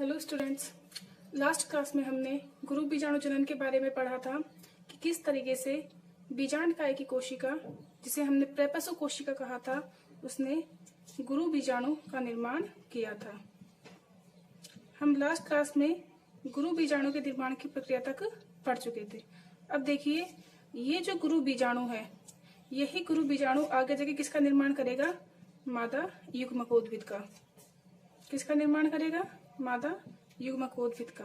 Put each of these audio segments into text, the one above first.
Hello students, last class में हमने गुरु बीजाणु जनन के बारे में पढ़ा था कि किस तरीके से बीजांडकाय की कोशिका, जिसे हमने प्रेपसो कोशिका कहा था, उसने गुरु बीजाणु का निर्माण किया था। हम लास्ट क्लास में गुरु बीजाणु के निर्माण की प्रक्रिया तक पढ़ चुके थे। अब देखिए, ये जो गुरु बीजाणु है, यही गुरु बीजाणु आगे जाके किसका निर्माण करेगा? मादा युग्मकोद्भिद का। किसका निर्माण करेगा? मादा युग्मकोद्भिद का।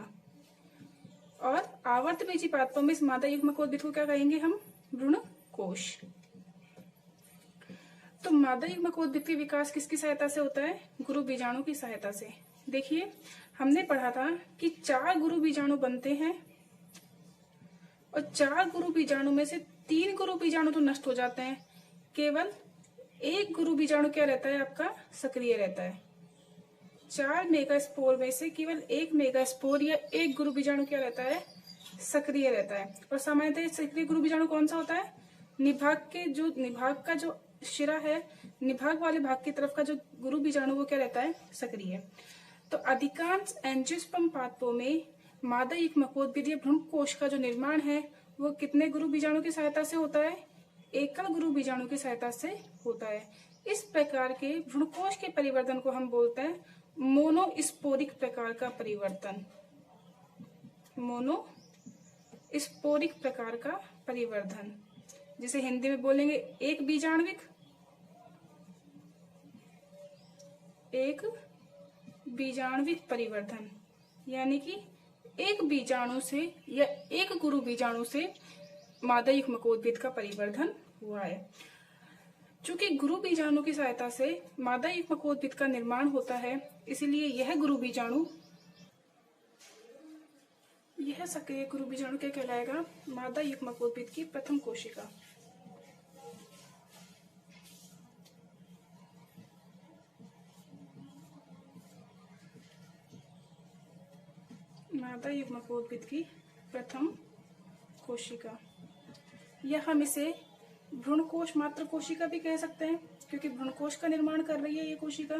और आवर्तबीजी पादपों में इस मादा युग्मकोद्भिद को क्या कहेंगे हम? भ्रूणकोश। तो मादा युग्मकोद्भिद का विकास किसकी सहायता से होता है? गुरु बीजाणु की सहायता से। देखिए, हमने पढ़ा था कि 4 गुरु बीजाणु बनते हैं और 4 गुरु बीजाणु में से 3 गुरु बीजाणु तो नष्ट हो जाते हैं, केवल 1 गुरु बीजाणु क्या रहता है? आपका सक्रिय रहता है। 4 मेगास्पोर में से केवल 1 मेगास्पोर या 1 गुरु बीजाणु क्या रहता है? सक्रिय रहता है। और सामान्यतः सक्रिय गुरु बीजाणु कौन सा होता है? निभाग का जो शिरा है, निभाग वाले भाग की तरफ का जो गुरु बीजाणु वो क्या रहता है? सक्रिय। तो अधिकांश एंजियोस्पर्म पादपों में मादा युग्मकोद्भिद या भ्रूणकोश का जो निर्माण है वो कितने गुरु बीजाणु की सहायता से होता है? एकल गुरु बीजाणु की सहायता से होता है। इस प्रकार के भ्रूणकोश के परिवर्तन को हम बोलते हैं मोनोस्पोरिक प्रकार का परिवर्तन। मोनोस्पोरिक प्रकार का परिवर्तन, जिसे हिंदी में बोलेंगे एक बीजाणुविक। एक बीजाणुविक परिवर्तन, यानी कि एक बीजाणु से या एक गुरु बीजाणु से मादा युग्मकोद्भिद का परिवर्तन हुआ है। चूंकि गुरु बीजाणु की सहायता से मादा युग्मकोद्भिद का निर्माण होता है, इसलिए यह सक्रिय गुरु बीजाणु क्या कहलाएगा? मादा युग्मकोद्भिद की प्रथम कोशिका। मादा युग्मकोद्भिद की प्रथम कोशिका, या हम इसे भ्रूणकोश मात्र कोशिका भी कह सकते हैं, क्योंकि भ्रूणकोश का निर्माण कर रही है ये कोशिका,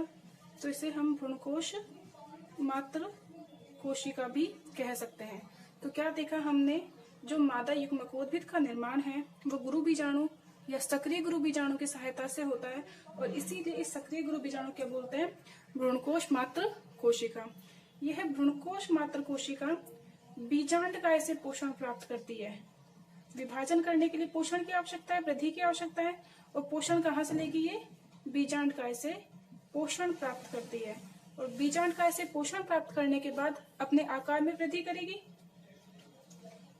तो इसे हम भ्रूणकोश मात्र कोशिका भी कह सकते हैं। तो क्या देखा हमने? जो मादा युग्मकोद्भिद का निर्माण है वो गुरु बीजाणु या सक्रिय गुरु बीजाणु की सहायता से होता है, और इसीलिए इस सक्रिय गुरु बीजाणु क्या बोलते हैं? भ्रूणकोश मात्र कोशिका। यह भ्रूणकोश मात्र कोशिका बीजांडकाय से पोषण प्राप्त करती है। विभाजन करने के लिए पोषण की आवश्यकता है, वृद्धि की आवश्यकता है, और पोषण कहाँ से लेगी? ये बीजांडकाय से पोषण प्राप्त करती है, और बीजांडकाय से पोषण प्राप्त करने के बाद अपने आकार में वृद्धि करेगी।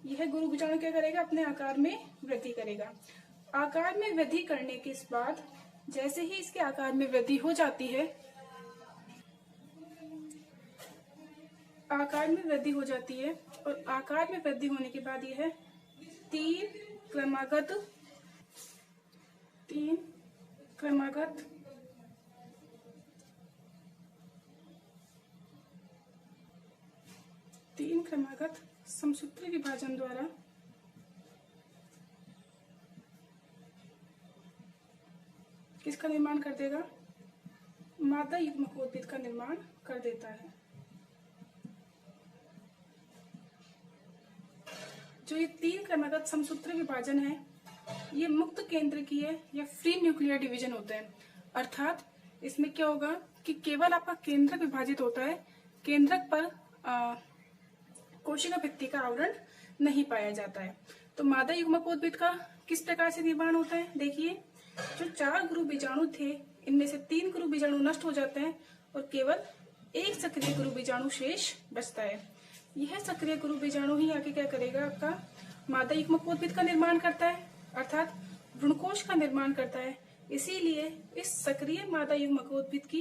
यह गुरु बीजाणु क्या करेगा? अपने आकार में वृद्धि करेगा। आकार में वृद्धि करने के बाद जैसे ही इसके आकार में वृद्धि हो जाती है, आकार में वृद्धि हो जाती है, और आकार में वृद्धि होने के बाद यह 3 क्रमागत समसूत्री विभाजन द्वारा किसका निर्माण कर देगा? मादा युग्मकोद्भिद का निर्माण कर देता है। जो ये 3 क्रमागत समसूत्री विभाजन है, ये मुक्त केंद्रकीय या फ्री न्यूक्लियर डिवीजन होते हैं। अर्थात इसमें क्या होगा कि केवल आपका केंद्रक विभाजित होता है, केंद्रक पर कोशिका भित्ति का आवरण नहीं पाया जाता है। तो मादा युग्मकोद्भिद का किस प्रकार से निर्माण होता है? देखिए, जो 4 गुरु बीजाणु थे, इनमें से 3 गुरु बीजाणु नष्ट हो जाते हैं और केवल 1 सक्रिय गुरु बीजाणु शेष बचता है। यह सक्रिय गुरु बीजाणु ही आके क्या करेगा? आपका मादा युग्मकोद्भिद का निर्माण करता है, अर्थात भ्रूणकोश का निर्माण करता है। इसीलिए इस सक्रिय मादा युग्मकोद्भिद की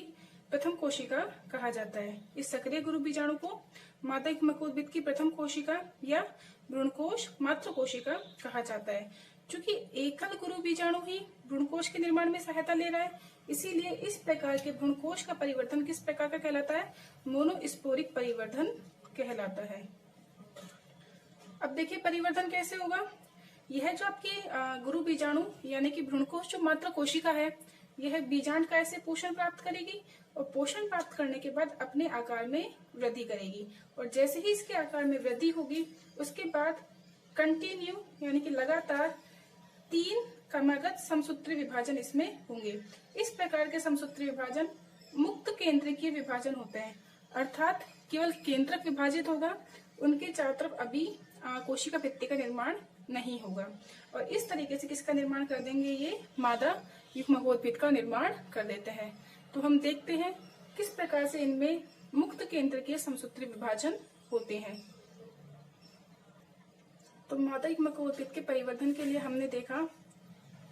प्रथम कोशिका कहा जाता है। इस सक्रिय गुरु बीजाणु को मादा युग्मकोद्भिद की प्रथम कोशिका या भ्रूणकोश मात्र कोशिका कहा जाता है। चूंकि एकल गुरु बीजाणु ही भ्रूणकोश के निर्माण में सहायता ले रहा है, इसीलिए इस प्रकार के भ्रूणकोश का परिवर्तन किस प्रकार का कहलाता है? मोनोस्पोरिक परिवर्तन कहलाता है। अब देखिए, परिवर्तन कैसे होगा? यह जो आपकी गुरु बीजाणु यानी कि भ्रूणकोश जो मात्र कोशिका है, यह बीजांड काय से पोषण प्राप्त करेगी और पोषण प्राप्त करने के बाद अपने आकार में वृद्धि करेगी। और जैसे ही इसके आकार में वृद्धि होगी उसके बाद कंटिन्यू यानी कि लगातार 3 क्रमागत समसूत्री विभाजन इसमें होंगे। इस प्रकार के समसूत्री विभाजन मुक्त केंद्रकीय विभाजन होते हैं, अर्थात केवल केंद्रक विभाजित होगा, उनके चारों तरफ अभी कोशिका भित्ति का निर्माण नहीं होगा। और इस तरीके से किसका निर्माण कर देंगे, ये मादा युग्मकोद्भिद का निर्माण कर देते हैं। तो हम देखते हैं किस प्रकार से इनमें मुक्त केंद्रकीय समसूत्री विभाजन होते हैं। तो मादा युग्मकोद्भिद के परिवर्धन के लिए हमने देखा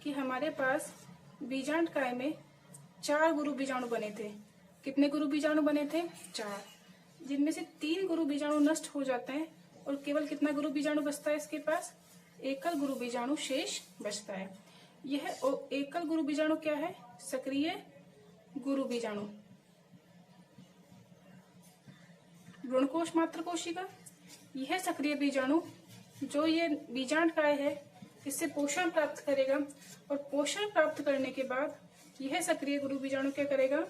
कि हमारे पास बीजांड काय में 4 गुरु बीजाणु बने थे। कितने गुरु बीजाणु बने थे, 4, जिनमें से 3 गुरु बीजाणु नष्ट हो जाते हैं और केवल कितना गुरु बीजाणु बचता है, इसके पास एकल गुरु बीजाणु शेष बचता है। यह एकल गुरु बीजाणु क्या है, सक्रिय गुरु बीजाणु। भ्रूणकोश मात्र कोशिका, यह सक्रिय बीजाणु जो ये बीजांड काय है इससे पोषण प्राप्त करेगा और पोषण प्राप्त करने के बाद यह सक्रिय गुरु बीजाणु क्या करेगा,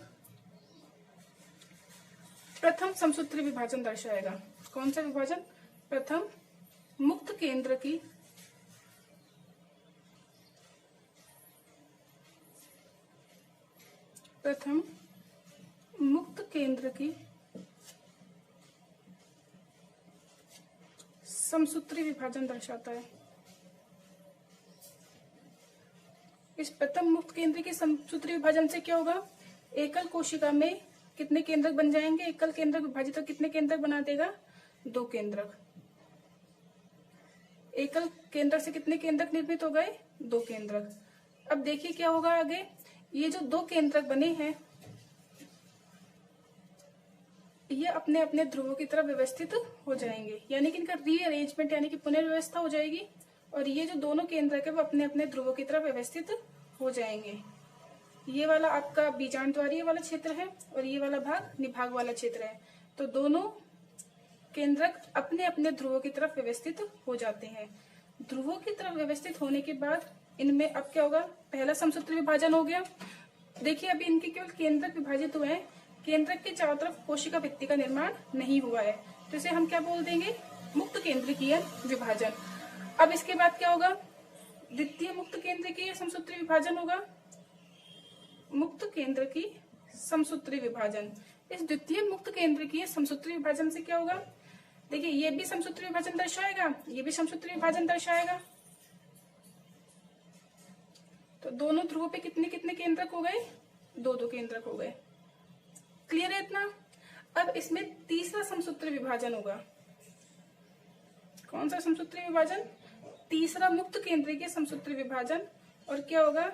प्रथम समसूत्री विभाजन दर्शाएगा। कौन सा विभाजन, प्रथम मुक्त केंद्र की समसूत्री विभाजन दर्शाता है। इस प्रथम मुक्त केंद्र के समसूत्री विभाजन से क्या होगा, एकल कोशिका में कितने केंद्रक बन जाएंगे, एकल केंद्रक विभाजित होकर कितने केंद्रक बना देगा, 2 केंद्रक। एकल केंद्रक से कितने केंद्रक निर्मित हो गए, 2 केंद्रक। अब देखिए क्या होगा आगे, ये जो 2 केंद्रक बने हैं ये अपने अपने ध्रुवों की तरफ व्यवस्थित हो जाएंगे, यानी कि इनका रीअरेंजमेंट यानी कि पुनर्व्यवस्था हो जाएगी और ये जो दोनों केंद्रक है वो अपने अपने ध्रुवों की तरफ व्यवस्थित हो जाएंगे। ये वाला आपका बीजांड द्वारीय वाला क्षेत्र है और ये वाला भाग निभाग वाला क्षेत्र है। तो दोनों केंद्रक अपने अपने ध्रुवों की तरफ व्यवस्थित हो जाते हैं। ध्रुवों की तरफ व्यवस्थित होने के बाद इनमें अब क्या होगा, पहला समसूत्री विभाजन हो गया। देखिए अभी इनके केवल केंद्रक विभाजित हुए हैं, केंद्रक के चारों तरफ कोशिका भित्ति का निर्माण नहीं हुआ है, तो इसे हम क्या बोल देंगे, मुक्त केंद्रकीय विभाजन। अब इसके बाद क्या होगा, द्वितीय मुक्त केंद्रकीय समसूत्री विभाजन होगा, मुक्त केंद्र की समसूत्री विभाजन। इस द्वितीय मुक्त केंद्रकीय समसूत्री विभाजन से क्या होगा, देखिए ये भी समसूत्री विभाजन दर्शाएगा, ये भी समसूत्री विभाजन दर्शाएगा। तो दोनों ध्रुवों पे कितने कितने केंद्रक हो गए, 2-2 केंद्रक हो गए। क्लियर है इतना। अब इसमें तीसरा समसूत्री विभाजन होगा। कौन सा समसूत्री विभाजन, तीसरा मुक्त केंद्रकीय समसूत्री विभाजन। और क्या होगा,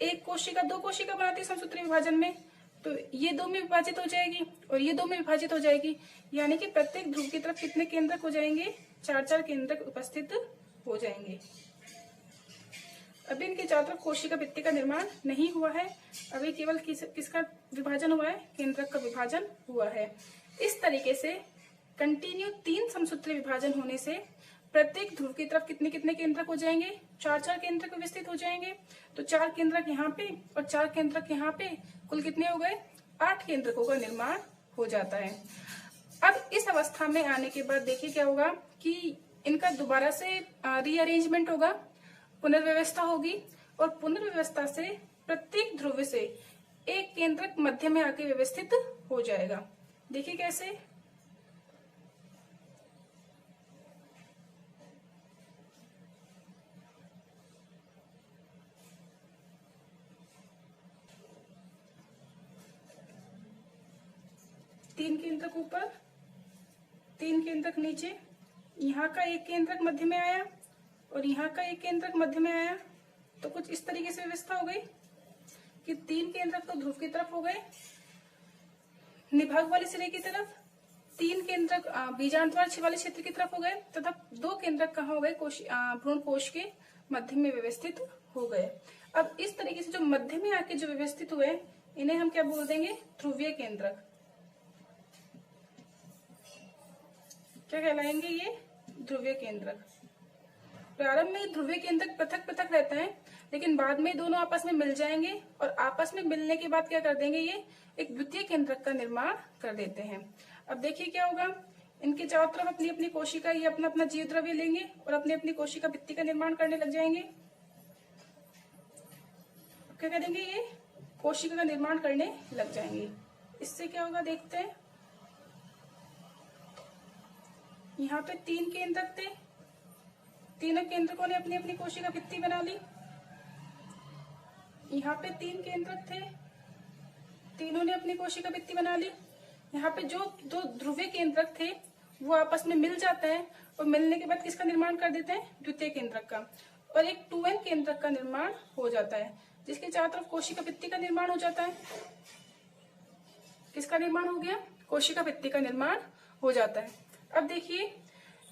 एक कोशिका 2 कोशिका बनाती है समसूत्री विभाजन में, तो ये 2 में विभाजित हो जाएगी और ये 2 में विभाजित हो जाएगी, यानी कि प्रत्येक ध्रुव की तरफ कितने केंद्रक हो जाएंगे, 4-4 केंद्रक उपस्थित हो जाएंगे। अभी इनके चारों तरफ कोशिका भित्ति का निर्माण नहीं हुआ है, अभी केवल किसका विभाजन हुआ है, केंद्रक का विभाजन हुआ है। इस तरीके से कंटिन्यू 3 समसूत्री विभाजन होने से प्रत्येक ध्रुव की तरफ कितने कितने केंद्रक हो जाएंगे, 4-4 केंद्रक व्यवस्थित हो जाएंगे। तो 4 केंद्रक यहाँ पे और 4 केंद्रक यहाँ पे, कुल कितने हो गए, 8 केंद्रकों का निर्माण हो जाता है। अब इस अवस्था में आने के बाद देखिए क्या होगा कि इनका दोबारा से रीअरेंजमेंट होगा, पुनर्व्यवस्था होगी और पुनर्व्यवस्था से प्रत्येक ध्रुव से एक केंद्रक मध्य में आके व्यवस्थित हो जाएगा। देखिए कैसे, तीन केंद्रक ऊपर, 3 केंद्रक नीचे, यहाँ का एक केंद्रक मध्य में आया और यहाँ का एक केंद्रक मध्य में आया। तो कुछ इस तरीके से व्यवस्था हो गई कि 3 केंद्रक तो ध्रुव की तरफ हो गए, निभाग वाले सिरे की तरफ, 3 केंद्रक बीजांडद्वार वाले क्षेत्र की तरफ हो गए तथा 2 केंद्रक कहाँ हो गए, भ्रूण कोश के मध्य में व्यवस्थित हो गए। अब इस तरीके से जो मध्य में आके जो व्यवस्थित हुए इन्हें हम क्या बोल देंगे, ध्रुवीय केंद्रक। क्या कहलाएंगे ये, ध्रुवीय केंद्रक। प्रारंभ में ध्रुवीय केंद्रक पृथक पृथक रहता है, लेकिन बाद में दोनों आपस में मिल जाएंगे और आपस में मिलने के बाद क्या कर देंगे, ये एक द्वितीय केंद्रक का निर्माण कर देते हैं। अब देखिए क्या होगा, इनके चारों तरफ अपनी अपनी कोशिका, ये अपना अपना जीव द्रव्य लेंगे और अपनी अपनी कोशिका भित्ति का निर्माण करने लग जाएंगे। क्या करेंगे, ये कोशिका का निर्माण करने लग जाएंगे। इससे क्या होगा देखते हैं। यहाँ पे 3 केंद्रक थे, तीनों केंद्रकों ने अपनी अपनी कोशिका भित्ति बना ली। यहाँ पे 3 केंद्रक थे, तीनों ने अपनी कोशिका भित्ति बना ली। यहाँ पे जो 2 ध्रुवीय केंद्रक थे वो आपस में मिल जाते हैं और मिलने के बाद किसका निर्माण कर देते हैं, द्वितीय केंद्रक का, और एक 2n केंद्रक का निर्माण हो जाता है, जिसके चारों तरफ कोशिका भित्ति का निर्माण हो जाता है। किसका निर्माण हो गया, कोशिका भित्ति का निर्माण हो जाता है। अब देखिए,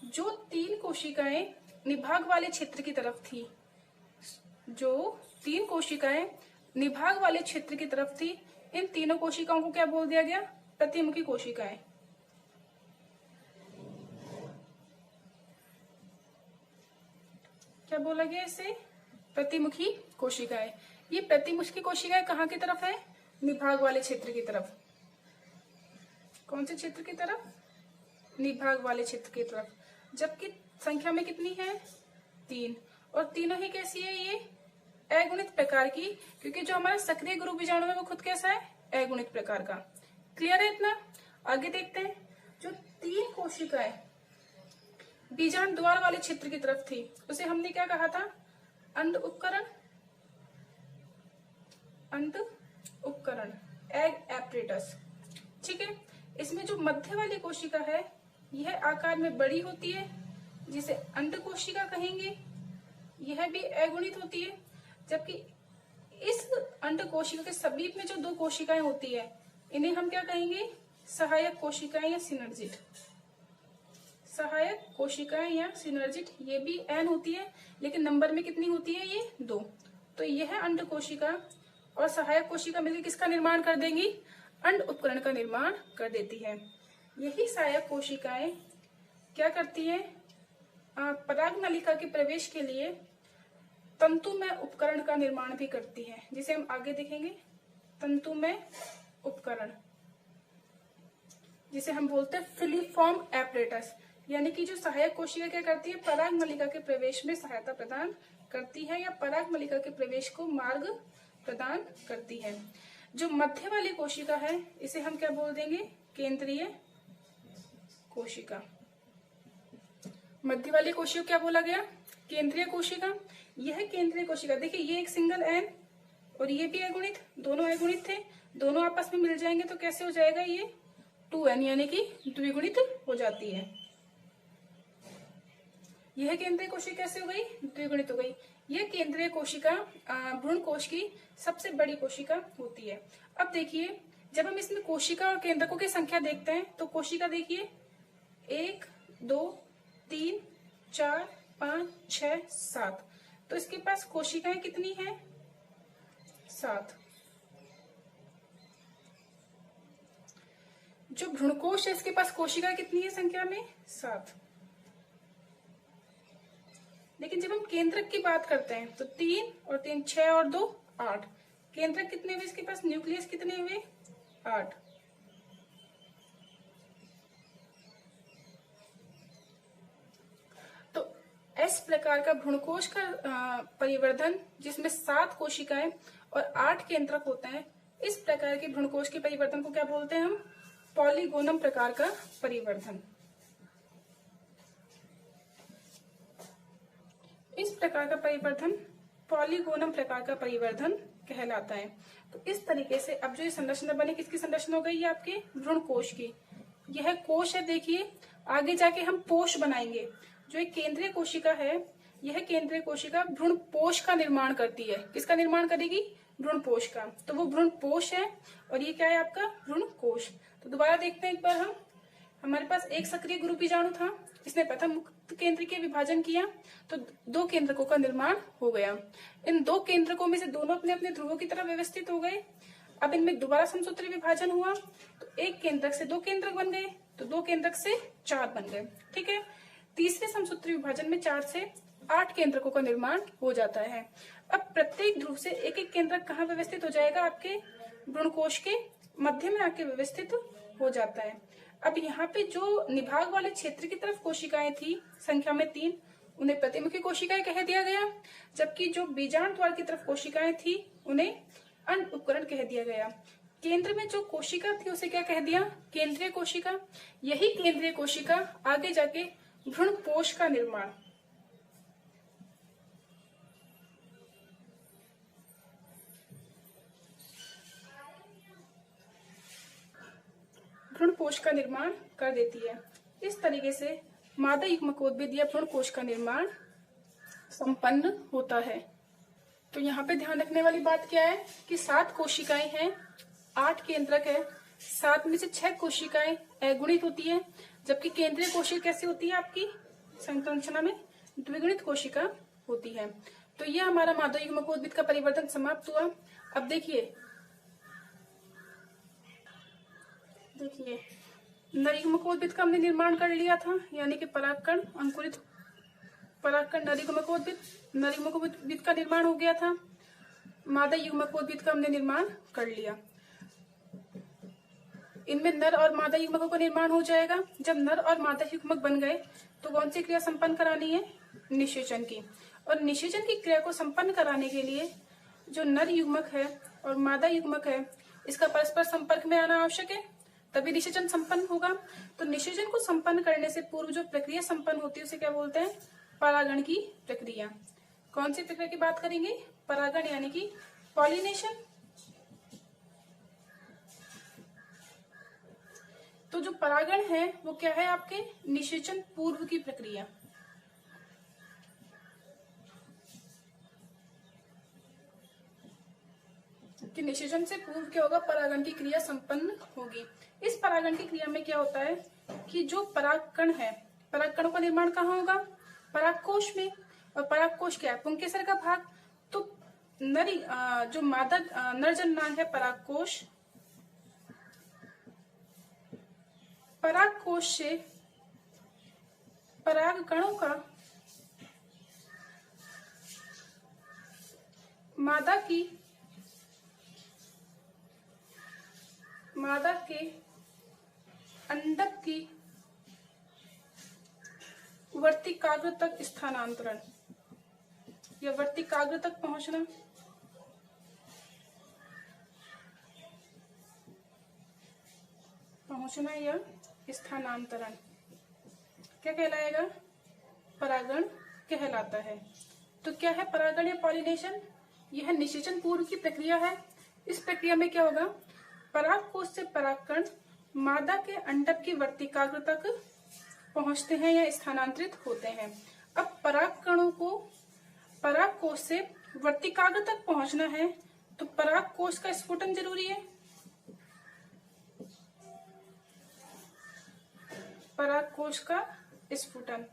जो 3 कोशिकाएं निभाग वाले क्षेत्र की तरफ थी, जो 3 कोशिकाएं निभाग वाले क्षेत्र की तरफ थी, इन तीनों कोशिकाओं को क्या बोल दिया गया, प्रतिमुखी कोशिकाएं। क्या बोला गया इसे, प्रतिमुखी कोशिकाएं। ये प्रतिमुखी कोशिकाएं कहाँ की तरफ है, निभाग वाले क्षेत्र की तरफ। कौन से क्षेत्र की तरफ, निभाग वाले क्षेत्र की तरफ। जबकि संख्या में कितनी है, 3, और तीनों ही कैसी है, ये अगुणित प्रकार की, क्योंकि जो हमारा सक्रिय गुरु बीजाणु है वो खुद कैसा है, अगुणित प्रकार का। क्लियर है इतना। आगे देखते हैं, जो 3 कोशिकाएं बीजाणु द्वार वाले क्षेत्र की तरफ थी उसे हमने क्या कहा था, अंड उपकरण, अंड उपकरण, एग एपरेटस। ठीक है। इसमें जो मध्य वाली कोशिका है यह आकार में बड़ी होती है, जिसे अंड कोशिका कहेंगे, यह भी अगुणित होती है। जबकि इस अंड कोशिका के समीप में जो 2 कोशिकाएं होती है इन्हें हम क्या कहेंगे, सहायक कोशिकाएं या सिनर्जिट। सहायक कोशिकाएं या सिनर्जिट, ये भी n होती है, लेकिन नंबर में कितनी होती है, ये 2। तो यह अंड कोशिका और सहायक कोशिका मिलकर किसका निर्माण कर देंगी, अंड उपकरण का निर्माण कर देती है। यही सहायक कोशिकाएं क्या करती है, पराग नलिका के प्रवेश के लिए तंतुमय उपकरण का निर्माण भी करती है, जिसे हम आगे देखेंगे। तंतुमय उपकरण, जिसे हम बोलते हैं फिलीफॉर्म एपरेटस। यानी कि जो सहायक कोशिका क्या करती है, पराग नलिका के प्रवेश में सहायता प्रदान करती है या पराग नलिका के प्रवेश को मार्ग प्रदान करती है। जो मध्य वाली कोशिका है इसे हम क्या बोल देंगे, केंद्रीय कोशिका। मध्य वाली कोशिका क्या बोला गया, केंद्रीय कोशिका। यह केंद्रीय कोशिका, देखिए ये एक सिंगल एन और ये भी अगुणित, दोनों अगुणित थे, दोनों आपस में मिल जाएंगे तो कैसे हो जाएगा, ये 2n यानी कि द्विगुणित हो जाती है। यह केंद्रीय कोशिका कैसे हो गई, द्विगुणित हो गई। यह केंद्रीय कोशिका भ्रूण कोश की सबसे बड़ी कोशिका होती है। अब देखिए, जब हम इसमें कोशिका और केंद्रकों की संख्या देखते हैं तो कोशिका देखिए 1 2 3 4 5 6 7, तो इसके पास कोशिकाएं कितनी हैं, 7। जो भ्रूणकोश है इसके पास कोशिका कितनी है संख्या में, 7। लेकिन जब हम केंद्रक की बात करते हैं तो 3 और 3 6 और 2 8। केंद्रक कितने हुए इसके पास, न्यूक्लियस कितने हुए, 8। तो इस प्रकार का भ्रूणकोश का परिवर्धन, जिसमें 7 कोशिकाएं और 8 केंद्रक होते हैं, इस प्रकार के भ्रूणकोश के परिवर्तन को क्या बोलते हैं हम, पॉलीगोनम प्रकार का परिवर्धन। इस प्रकार का परिवर्धन पॉलीगोनम प्रकार का परिवर्धन कहलाता है। तो इस तरीके से अब जो ये संरचना बनी, किसकी संरचना हो गई, ये आपके भ्रूणकोश की। यह कोश है, देखिए आगे जाके हम पोष बनाएंगे। जो एक केंद्रीय कोशिका है, यह केंद्रीय कोशिका भ्रूणपोष का निर्माण करती है। किसका निर्माण करेगी, भ्रूणपोष का। तो वो भ्रूणपोष है और ये क्या है आपका, भ्रूणकोश। तो दोबारा देखते हैं एक बार हम। हमारे पास एक सक्रिय गुरु बीजाणु था, इसने प्रथम मुक्त केंद्रकीय विभाजन किया तो 2 केंद्रकों का निर्माण हो गया। इन 2 केंद्रकों में से दोनों अपने अपने ध्रुवों की तरफ व्यवस्थित हो गए। अब इनमें दोबारा समसूत्री विभाजन हुआ तो 1 केंद्रक से 2 केंद्रक बन गए, तो 2 केंद्रक से 4 बन गए। ठीक है। तीसरे समसूत्री विभाजन में 4 से 8 केंद्रकों का निर्माण हो जाता है। अब प्रत्येक ध्रुव से एक एक केंद्रक कहाँ व्यवस्थित हो जाएगा? आपके भ्रूणकोश के मध्य में आके व्यवस्थित हो जाता है। अब यहाँ पे जो निभाग वाले क्षेत्र की तरफ कोशिकाएं थी संख्या में 3, उन्हें प्रतिमुखी कोशिकाएं कह दिया गया, जबकि जो बीजांड द्वार की तरफ कोशिकाएं थी उन्हें अण्ड उपकरण कह दिया गया। केंद्र में जो कोशिका थी उसे क्या कह दिया? केंद्रीय कोशिका। यही केंद्रीय कोशिका आगे जाके भ्रूणपोष का निर्माण, भ्रूणपोष का निर्माण कर देती है। इस तरीके से मादा युग्मकोद्भिद या भ्रूणकोष का निर्माण संपन्न होता है। तो यहाँ पे ध्यान रखने वाली बात क्या है कि 7 कोशिकाएं हैं, 8 केंद्रक है, 7 में से 6 कोशिकाएं अगुणित होती है, जबकि केंद्रीय कोशिका कैसी होती है? आपकी संरचना में द्विगुणित कोशिका होती है। तो यह हमारा मादा युग्मकोद्भिद का परिवर्तन समाप्त हुआ। अब देखिए नर युग्मकोद्भिद का हमने निर्माण कर लिया था, यानी कि परागकण अंकुरित परागकण नर युग्मकोद्भिद का निर्माण हो गया था। मादा युग्मकोद्भिद का हमने निर्माण कर लिया। इनमें नर और मादा युग्मकों का निर्माण हो जाएगा। जब नर और मादा युग्मक बन गए तो कौन सी क्रिया संपन्न करानी है? निषेचन की। और निषेचन की क्रिया को संपन्न कराने के लिए जो नर युग्मक है और मादा युग्मक है इसका परस्पर संपर्क में आना आवश्यक है, तभी निषेचन संपन्न होगा। तो निषेचन को संपन्न करने से पूर्व जो प्रक्रिया संपन्न होती है उसे क्या बोलते हैं? परागण की प्रक्रिया। कौन सी प्रक्रिया की बात करेंगे? परागण यानी कि पॉलिनेशन। तो जो परागण है वो क्या है? आपके निषेचन पूर्व की प्रक्रिया। कि निषेचन से पूर्व क्या होगा? परागण की क्रिया संपन्न होगी। इस परागण की क्रिया में क्या होता है कि जो परागकण है, परागकणों का निर्माण कहाँ होगा? परागकोश में। और परागकोश क्या है? पुंकेसर का भाग। तो जो मादा नरजननांग है परागकोश, परागकोश से परागकणों का मादा के अंडक की वर्तिकाग्र तक स्थानांतरण या वर्तिकाग्र तक पहुंचना या स्थानांतरण क्या कहलाएगा? परागण कहलाता है। तो क्या है परागण या पॉलिनेशन? यह निषेचन पूर्व की प्रक्रिया है। इस प्रक्रिया में क्या होगा? परागकोश से परागकण मादा के अंडक की वर्तिकाग्र तक पहुंचते हैं या स्थानांतरित होते हैं। अब परागकणों को परागकोश से वर्तिकाग्र तक पहुंचना है तो परागकोश का स्फुटन जरूरी है। परागकोश का स्फुटन।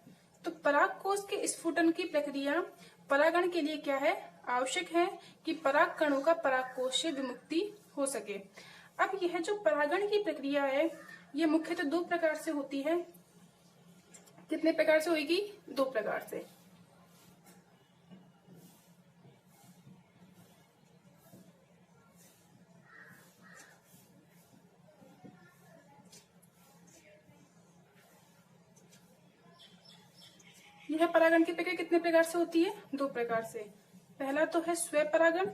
तो परागकोश के स्फुटन की प्रक्रिया परागण के लिए क्या है? आवश्यक है कि परागकणों का परागकोश से विमुक्ति हो सके। अब यह जो परागण की प्रक्रिया है यह मुख्यतः 2 प्रकार से होती है। कितने प्रकार से होगी? 2 प्रकार से। यह परागण की प्रक्रिया कितने प्रकार से होती है? 2 प्रकार से। पहला तो है स्व परागण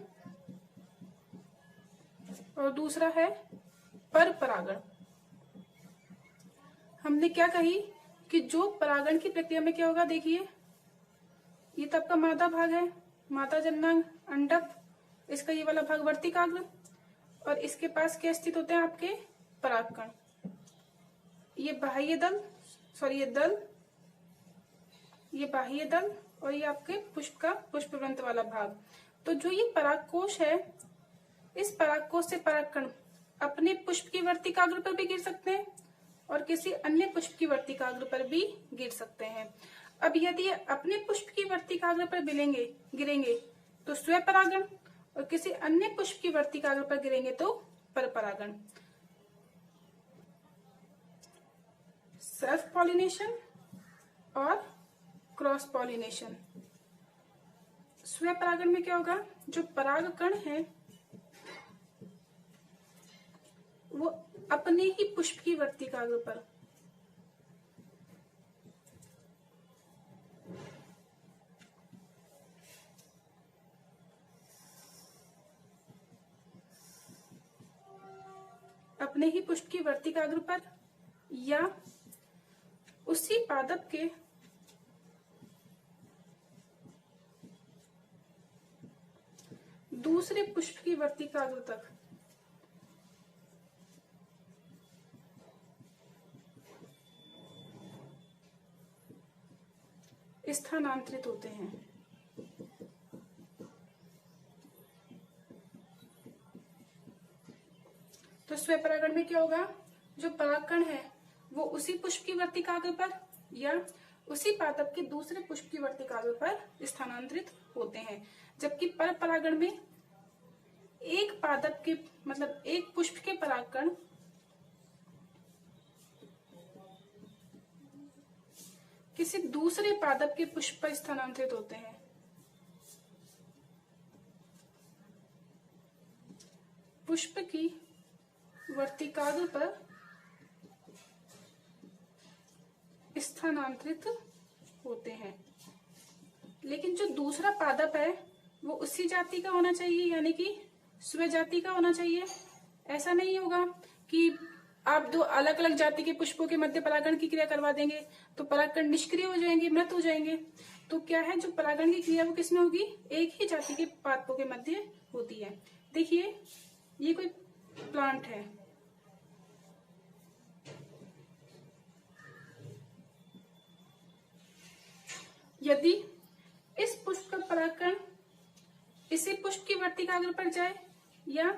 और दूसरा है पर परागण। हमने क्या कही कि जो परागण की प्रक्रिया में क्या होगा? देखिए ये तो आपका मादा भाग है, मादा जननांग अंडक, इसका ये वाला भाग वर्तिकाग्र और इसके पास क्या स्थित होते हैं? आपके परागकण। ये बाह्य दल, ये बाह्य दल और ये आपके पुष्प का पुष्पवंत वाला भाग। तो जो ये परागकोश है, इस परागकोश से परागकण अपने पुष्प की वर्तिकाग्र पर भी गिर सकते हैं और किसी अन्य पुष्प की वर्तिकाग्र पर भी गिर सकते हैं। अब यदि अपने पुष्प की वर्तिकाग्र पर गिरेंगे तो स्व परागण और किसी अन्य पुष्प की वर्तिकाग्र पर गिरेंगे तो पर परागण। सेल्फ पॉलिनेशन और क्रॉस पॉलिनेशन। स्वयं परागण में क्या होगा, जो परागकण है वो अपने ही पुष्प की वर्तिकाग्र पर अपने ही पुष्प की वर्तिकाग्र पर या उसी पादप के दूसरे पुष्प की वर्तिकाग्र तक स्थानांतरित होते हैं। तो स्वयं परागण में क्या होगा, जो परागकण है वो उसी पुष्प की वर्तिकाग्र पर या उसी पादप के दूसरे पुष्प की वर्तिकाग्र पर स्थानांतरित होते हैं। जबकि पर परागण में एक पादप के मतलब एक पुष्प के परागकण किसी दूसरे पादप के पुष्प पर स्थानांतरित होते हैं। पुष्प की वर्तिकाग्र पर स्थानांतरित होते हैं, लेकिन जो दूसरा पादप है वो उसी जाति का होना चाहिए, यानी कि स्व जाति का होना चाहिए। ऐसा नहीं होगा कि आप दो अलग अलग जाति के पुष्पों के मध्य परागण की क्रिया करवा देंगे तो परागकण निष्क्रिय हो जाएंगे, मृत हो जाएंगे। तो क्या है, जो परागण की क्रिया वो किसमें होगी, एक ही जाति के पादपों के मध्य होती है। देखिए ये कोई प्लांट है, यदि इस पुष्प का परागकण इसी पुष्प की वर्तिकाग्र पर जाए या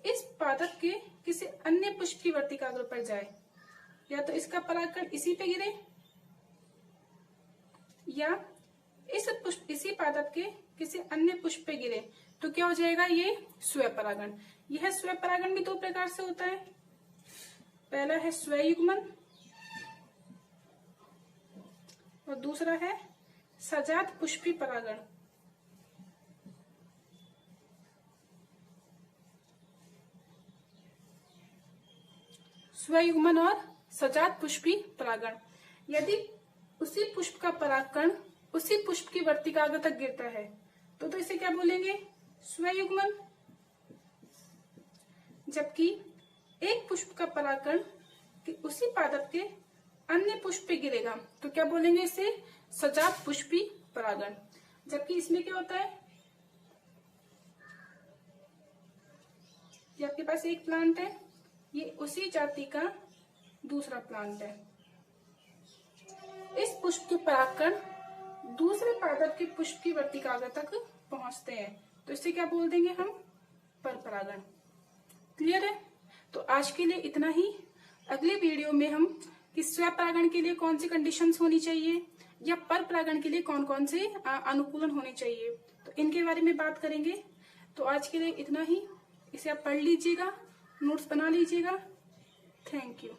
इस पादप के किसी अन्य पुष्प की वर्तिकाग्र पर जाए, या तो इसका परागकण इसी पे गिरे या इसी पादप के किसी अन्य पुष्प पे गिरे, तो क्या हो जाएगा, ये स्वयं परागण। यह स्वयं परागण भी दो प्रकार से होता है। पहला है स्वयुग्मन और दूसरा है सजात पुष्पी परागण। स्वयुग्मन और सजात पुष्पी परागण, यदि उसी पुष्प का परागकण उसी पुष्प की वर्तिकाग्र तक गिरता है तो इसे क्या बोलेंगे, स्वयुग्मन। जबकि एक पुष्प का परागकण उसी पादप के अन्य पुष्प पे गिरेगा तो क्या बोलेंगे, इसे सजात पुष्पी परागण। जबकि इसमें क्या होता है, ये आपके पास एक प्लांट है, ये उसी जाति का दूसरा प्लांट है, इस पुष्प के परागकण दूसरे पादप के पुष्प की वर्तिकाग्र तक पहुंचते हैं तो इसे क्या बोल देंगे हम, पर परागण। क्लियर है। तो आज के लिए इतना ही। अगले वीडियो में हम कि स्वयं परागण के लिए कौन सी कंडीशंस होनी चाहिए या पर परागण के लिए कौन कौन से अनुकूलन होने चाहिए, तो इनके बारे में बात करेंगे। तो आज के लिए इतना ही। इसे आप पढ़ लीजिएगा, नोट्स बना लीजिएगा। Thank you.